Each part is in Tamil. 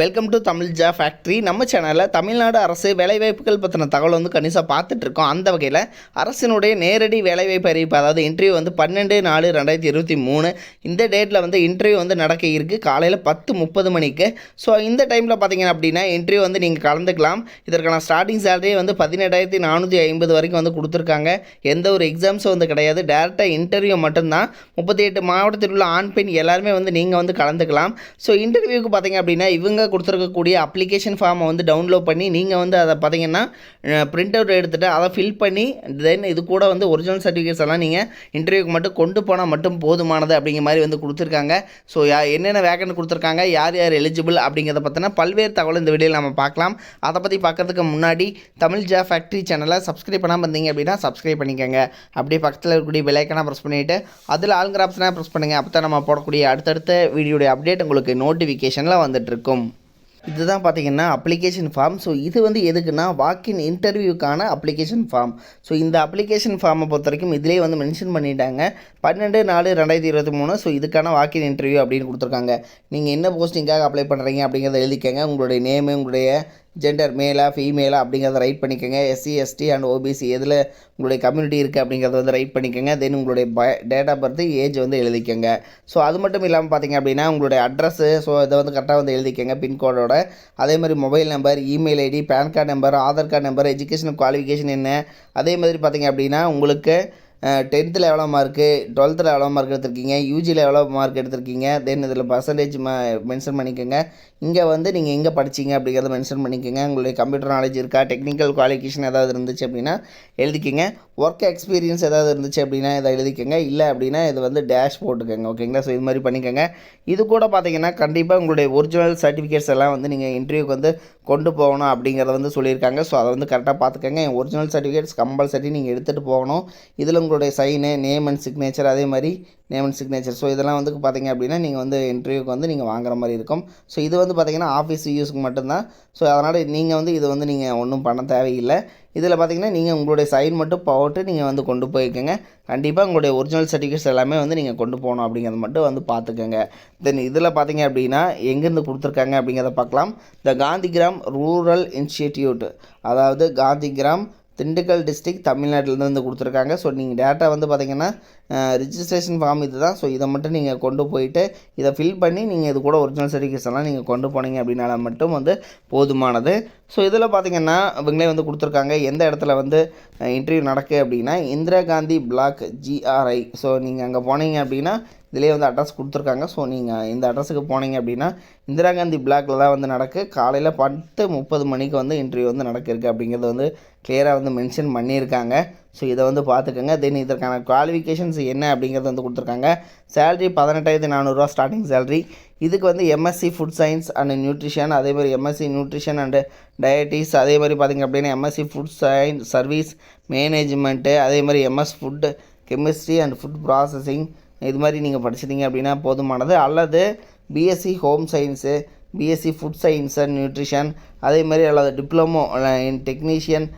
Welcome to Tamil factory. நம்ம சேனலில் தமிழ்நாடு அரசு வேலைவாய்ப்புகள் பற்றின தகவல் வந்து கணிசாக பார்த்துட்ருக்கோம். அந்த வகையில் அரசினுடைய நேரடி வேலைவாய்ப்பு அறிவிப்பு, அதாவது இன்டர்வியூ வந்து 12/4/2023 இந்த டேட்டில் வந்து இன்டர்வியூ வந்து நடக்க இருக்குது காலையில் 10:30 மணிக்கு. ஸோ இந்த டைமில் பார்த்தீங்க அப்படின்னா இன்டர்வியூ வந்து நீங்கள் கலந்துக்கலாம். இதற்கான ஸ்டார்டிங் சேலரி வந்து 17,450 வரைக்கும் வந்து கொடுத்துருக்காங்க. எந்த ஒரு எக்ஸாம்ஸும் வந்து கிடையாது, டேரெக்டாக இன்டர்வியூ மட்டும்தான். 38 மாவட்டத்தில் உள்ள ஆண் பெண் எல்லாருமே வந்து நீங்கள் வந்து கலந்துக்கலாம். ஸோ இன்டர்வியூக்கு பார்த்தீங்க அப்படின்னா இவங்க கொடுத்துருக்கக்கூடிய அப்ளிகேஷன் ஃபார்மை வந்து டவுன்லோட் பண்ணி நீங்கள் வந்து அதை பார்த்தீங்கன்னா பிரிண்ட் அவுட் எடுத்துகிட்டு அதை ஃபில் பண்ணி தென் இது கூட வந்து ஒரிஜினல் சர்டிஃபிகேட்ஸ் எல்லாம் நீங்கள் இன்டர்வியூக்கு மட்டும் கொண்டு போனால் மட்டும் போதுமானது அப்படிங்கிற மாதிரி வந்து கொடுத்துருக்காங்க. ஸோ என்னென்ன வேகன்ட் கொடுத்துருக்காங்க, யார் யார் எலிஜிபிள் அப்படிங்கிறத பற்றின பல்வேறு தகவல் இந்த வீடியோவில் நம்ம பார்க்கலாம். அதை பற்றி பார்க்கறதுக்கு முன்னாடி தமிழ் ஃபேக்ட்ரி சேனலை சப்ஸ்கிரைப் பண்ணாமல் இருந்தீங்க அப்படின்னா சப்ஸ்கிரைப் பண்ணிக்கோங்க. அப்படியே பக்கத்தில் இருக்கக்கூடிய பெல் ஐக்கானை ப்ரெஸ் பண்ணிவிட்டு அதில் ஆளுங்கிற ஆப்ஷனாக ப்ரெஸ் பண்ணுங்கள். அப்போ தான் நம்ம போடக்கூடிய அடுத்தடுத்த வீடியோடைய அப்டேட் உங்களுக்கு நோட்டிஃபிகேஷனில் வந்துட்டுருக்கும். இதுதான் பார்த்தீங்கன்னா அப்ளிகேஷன் ஃபார்ம். ஸோ இது வந்து எதுக்குன்னா வாக்கின் இன்டர்வியூக்கான அப்ளிகேஷன் ஃபார்ம். ஸோ இந்த அப்ளிகேஷன் ஃபார்மை பொறுத்த வரைக்கும் இதிலே வந்து மென்ஷன் பண்ணிட்டாங்க 12/4/2023. ஸோ இதுக்கான வாக்கின் இன்டர்வியூ அப்படின்னு கொடுத்துருக்காங்க. நீங்கள் என்ன போஸ்டிங்காக அப்ளை பண்ணுறீங்க அப்படிங்கிறத எழுதிக்கங்க. உங்களுடைய நேமு, உங்களுடைய ஜெண்டர் மேலா ஃபீமேலா அப்படிங்கிறத ரைட் பண்ணிக்கோங்க. எஸ்சி எஸ்டி அண்ட் ஓபிசி எதில் உங்களுடைய கம்யூனிட்டி இருக்குது அப்படிங்கிறத வந்து ரைட் பண்ணிக்கோங்க. தென் உங்களுடைய டேட் ஆஃப் பர்த், ஏஜ் வந்து எழுதிக்கோங்க. ஸோ அது மட்டும் இல்லாமல் பார்த்தீங்க அப்படின்னா உங்களுடைய அட்ரஸ்ஸு, ஸோ இதை வந்து கரெக்டாக வந்து எழுதிக்கோங்க பின்கோடோட. அதே மாதிரி mobile number, email ID, PAN card number, Aadhaar card number, education qualification என்ன, அதே மாதிரி பார்த்தீங்க அப்படின்னா உங்களுக்கு 10th எவ்வளோ மார்க்கு, 12th எவ்வளோ மார்க் எடுத்திருக்கீங்க, யூஜியில் எவ்வளோ மார்க் எடுத்திருக்கீங்க, தென் இதில் பர்சன்டேஜ் மென்ஷன் பண்ணிக்கோங்க. இங்கே வந்து நீங்கள் எங்கே படிச்சிங்க அப்படிங்கிறத மென்ஷன் பண்ணிக்கோங்க. உங்களுடைய கம்ப்யூட்டர் நாலேஜ் இருக்கா, டெக்னிக்கல் குவாலிஃபிகேஷன் ஏதாவது இருந்துச்சு அப்படின்னா எழுதிக்கோங்க. ஒர்க் எக்ஸ்பீரியன்ஸ் ஏதாவது இருந்துச்சு அப்படின்னா இதை எழுதிக்கோங்க. இல்லை அப்படின்னா இது வந்து டேஷ் போட்டுக்கோங்க. ஓகேங்களா? ஸோ இது மாதிரி பண்ணிக்கோங்க. இது கூட பார்த்தீங்கன்னா கண்டிப்பாக உங்களுடைய ஒரிஜினல் சர்டிஃபிகேட்ஸ் எல்லாம் வந்து நீங்கள் இன்டர்வியூக்கு வந்து கொண்டு போகணும் அப்படிங்கிறத வந்து சொல்லியிருக்காங்க. ஸோ அதை வந்து கரெக்டாக பார்த்துக்கோங்க. ஒரிஜினல் சர்டிஃபிகேட்ஸ் கம்பல்சரி நீங்கள் எடுத்துகிட்டு போகணும். இதில் உங்களுடைய சைனு, நேம் அண்ட் சிக்னேச்சர், அதே மாதிரி நேம் அண்ட் சிக்னேச்சர், ஸோ இதெல்லாம் வந்து பார்த்தீங்க அப்படின்னா நீங்கள் வந்து இன்டர்வியூக்கு வந்து நீங்கள் வாங்குற மாதிரி இருக்கும். ஸோ இது வந்து பார்த்தீங்கன்னா ஆஃபீஸ் யூஸ்க்கு மட்டும்தான். ஸோ அதனால் நீங்கள் வந்து இது வந்து நீங்கள் ஒன்றும் பண்ண தேவையில்லை. இதில் பார்த்தீங்கன்னா நீங்கள் உங்களுடைய சைன் மட்டும் போட்டு நீங்கள் வந்து கொண்டு போய்க்கோங்க. கண்டிப்பாக உங்களுடைய ஒரிஜினல் சர்டிஃபிகேட்ஸ் எல்லாமே வந்து நீங்கள் கொண்டு போகணும் அப்படிங்கிறத மட்டும் வந்து பார்த்துக்கோங்க. தென் இதில் பார்த்தீங்க அப்படின்னா எங்கேருந்து கொடுத்துருக்காங்க அப்படிங்கிறத பார்க்கலாம். த காந்திகிராம் ரூரல் இன்ஸ்டிடியூட், அதாவது காந்திகிராம், திண்டுக்கல் டிஸ்ட்ரிக்ட், தமிழ்நாட்டிலேருந்து கொடுத்துருக்காங்க. ஸோ நீங்கள் டேட்டா வந்து பார்த்தீங்கன்னா ரிஜிஸ்ட்ரேஷன் ஃபார்ம் இது தான். ஸோ இதை மட்டும் நீங்கள் கொண்டு போயிட்டு இதை ஃபில் பண்ணி நீங்கள் இது கூட ஒரிஜினல் சர்டிஃபிகேட்ஸ் எல்லாம் நீங்கள் கொண்டு போனீங்க அப்படின்னால மட்டும் வந்து போதுமானது. ஸோ இதில் பார்த்தீங்கன்னா இவங்களே வந்து கொடுத்துருக்காங்க எந்த இடத்துல வந்து இன்டர்வியூ நடக்கு அப்படின்னா Indira Gandhi block GRI. So நீங்கள் அங்கே போனீங்க அப்படின்னா இதிலே வந்து அட்ரஸ் கொடுத்துருக்காங்க. ஸோ நீங்கள் இந்த அட்ரஸுக்கு போனீங்க அப்படின்னா இந்திரா காந்தி பிளாக்கில் தான் வந்து நடக்கு. காலையில் 10:30 மணிக்கு வந்து இன்டர்வியூ வந்து நடக்கிருக்கு அப்படிங்கிறது வந்து கிளியராக வந்து மென்ஷன் பண்ணியிருக்காங்க. ஸோ இதை வந்து பார்த்துக்கோங்க. தென் இதற்கான குவாலிஃபிகேஷன்ஸ் என்ன அப்படிங்கிறது வந்து கொடுத்துருக்காங்க. Salary 18,400 starting salary. இதுக்கு வந்து MSc food science and nutrition, அதே மாதிரி MSc நியூட்ரிஷன் அண்டு டயட்டிஸ், அதே மாதிரி பார்த்திங்க அப்படின்னா MSc food science service management, அதே மாதிரி MS food chemistry and food processing, இது மாதிரி நீங்கள் படிச்சிட்டிங்க அப்படின்னா போதுமானது. அல்லது BSc home science, BSc food science and nutrition, அதே மாதிரி அல்லது டிப்ளமோ இன் டெக்னீஷியன்,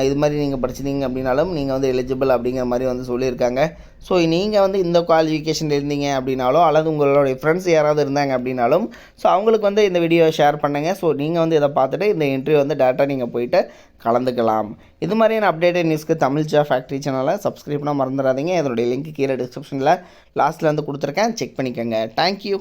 இது மாதிரி நீங்கள் படிச்சிட்டிங்க அப்படின்னாலும் நீங்கள் வந்து எலிஜிபிள் அப்படிங்கிற மாதிரி வந்து சொல்லியிருக்காங்க. ஸோ நீங்கள் வந்து இந்த குவாலிஃபிகேஷன் இருந்தீங்க அப்படின்னாலோ அல்லது உங்களுடைய ஃப்ரெண்ட்ஸ் யாராவது இருந்தாங்க அப்படின்னாலும் ஸோ அவங்களுக்கு வந்து இந்த வீடியோ ஷேர் பண்ணுங்கள். ஸோ நீங்கள் வந்து இதை பார்த்துட்டு இந்த இன்டர்வியூ வந்து டேரெக்டாக நீங்கள் போயிட்டு கலந்துக்கலாம். இது மாதிரியான அப்டேட்டட் நியூஸ்க்கு தமிழ் ஃபேக்ட்ரி சேனலை சப்ஸ்கிரைப் பண்ண மறந்துடாதீங்க. இதனுடைய லிங்க் கீழே டிஸ்கிரிப்ஷனில் லாஸ்ட்டில் வந்து கொடுத்துருக்கேன், செக் பண்ணிக்கோங்க. தேங்க்யூ.